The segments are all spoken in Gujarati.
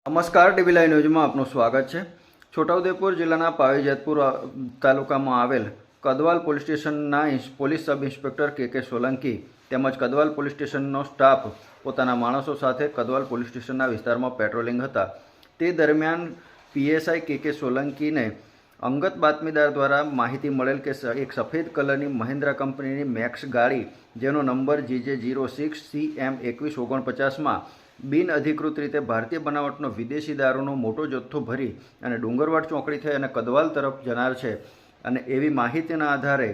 નમસ્કાર ડીબી લાઈવ ન્યૂઝમાં આપનું સ્વાગત છે। છોટાઉદેપુર જિલ્લાના પાવીજેતપુર તાલુકામાં આવેલ કદવાલ પોલીસ સ્ટેશનના પોલીસ સબ ઇન્સ્પેક્ટર કે સોલંકી તેમજ કદવાલ પોલીસ સ્ટેશનનો સ્ટાફ પોતાના માણસો સાથે કદવાલ પોલીસ સ્ટેશનના વિસ્તારમાં પેટ્રોલિંગ હતા। તે દરમિયાન પીએસઆઈ કે સોલંકીને અંગત બાતમીદાર દ્વારા માહિતી મળેલ કે એક સફેદ કલરની મહિન્દ્રા કંપનીની મેક્સ ગાડી જેનો નંબર GJ06CM2149માં બિનઅધિકૃત રીતે ભારતીય બનાવટનો વિદેશી દારૂનો મોટો જથ્થો ભરી અને ડુંગરવાડ ચોકડી થઈ અને કદવાલ તરફ જનાર છે અને એવી માહિતીના આધારે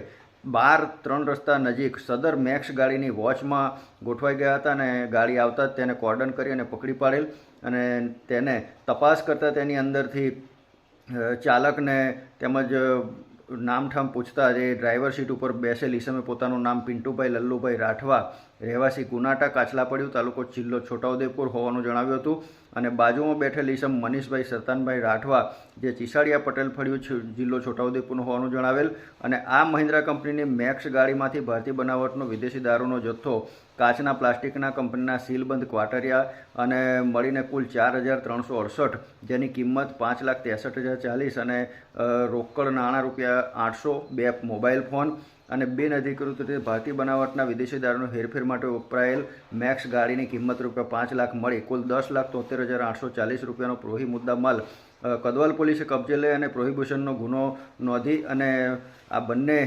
12-3 રસ્તા નજીક સદર મેક્સ ગાડીની વોચમાં ગોઠવાઈ ગયા હતા અને ગાડી આવતા જ તેને કોર્ડન કરી અને પકડી પાડેલ અને તેને તપાસ કરતાં તેની અંદરથી ચાલકને તેમજ નામઠામ પૂછતા જે ડ્રાઈવર સીટ ઉપર બેસેલ ઈસમે પોતાનું નામ પિન્ટુભાઈ લલ્લુભાઈ રાઠવા રહેવાસી ગુનાટા કાચલાપડ્યું તાલુકો જિલ્લો છોટાઉદેપુર હોવાનું જણાવ્યું હતું અને બાજુમાં બેઠેલ ઈસમ મનીષભાઈ સરતાનભાઈ રાઠવા જે ચીસાડિયા પટેલ ફળિયું જિલ્લો છોટાઉદેપુરનું હોવાનું જણાવેલ અને આ મહિન્દ્રા કંપનીની મેક્સ ગાડીમાંથી ભારતીય બનાવટનો વિદેશી દારૂનો જથ્થો કાચના પ્લાસ્ટિકના કંપનીના સીલબંધ ક્વાટરિયા અને મળીને કુલ 4,368 જેની કિંમત 5,63,040 અને રોકડ નાણાં રૂપિયા 800, 2 મોબાઈલ ફોન અને બિનઅધિકૃત રીતે ભારતીય બનાવટના વિદેશી દારૂનો હેરફેર માટે વપરાયેલ મેક્સ ગાડીની કિંમત રૂપિયા 5 લાખ મળી કુલ 10,73,840 રૂપિયાનો પ્રોહી મુદ્દા માલ કદવાલ પોલીસે કબજે લઈ અને પ્રોહિબિશનનો ગુનો નોંધી અને આ બંને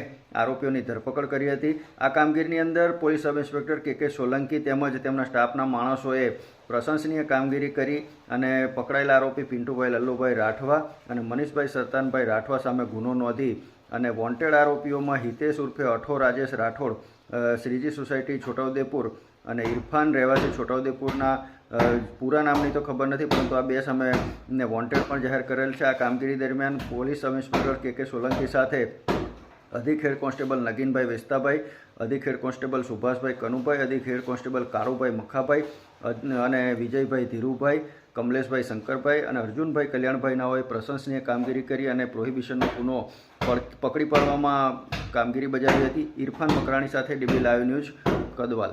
આરોપીઓની ધરપકડ કરી હતી। આ કામગીરીની અંદર પોલીસ સબ ઇન્સ્પેક્ટર કે સોલંકી તેમજ તેમના સ્ટાફના માણસોએ પ્રશંસનીય કામગીરી કરી અને પકડાયેલા આરોપી પિન્ટુભાઈ લલ્લુભાઈ રાઠવા અને મનીષભાઈ સરતાનભાઈ રાઠવા સામે ગુનો નોંધી અને વોન્ટેડ આરોપીઓમાં હિતેશ ઉર્ફે અઠો રાજેશ રાઠોડ શ્રીજી સોસાયટી છોટાઉદેપુર અને ઇરફાન રહેવાસી છોટાઉદેપુરના પૂરા નામની તો ખબર નથી પરંતુ આ બે સામે વોન્ટેડ પણ જાહેર કરેલ છે। આ કામગીરી દરમિયાન પોલીસ સબ ઇન્સ્પેક્ટર કે સોલંકી સાથે અધિક હેડ કોન્સ્ટેબલ નગીનભાઈ વેસ્તાભાઈ, અધિક હેડ કોન્સ્ટેબલ સુભાષભાઈ કનુભાઈ, અધિક હેડ કોન્સ્ટેબલ કારુભાઈ મખાભાઈ અને વિજયભાઈ ધીરુભાઈ, કમલેશભાઈ શંકરભાઈ અને અર્જુનભાઈ કલ્યાણભાઈ નાઓએ પ્રશંસનીય કામગીરી કરી અને પ્રોહિબિશનનો ગુનો પકડી પાડવામાં કામગીરી બજાવી હતી। ઇરફાન મકરાણી સાથે ડીબી લાઈવ ન્યૂઝ કદવાલ।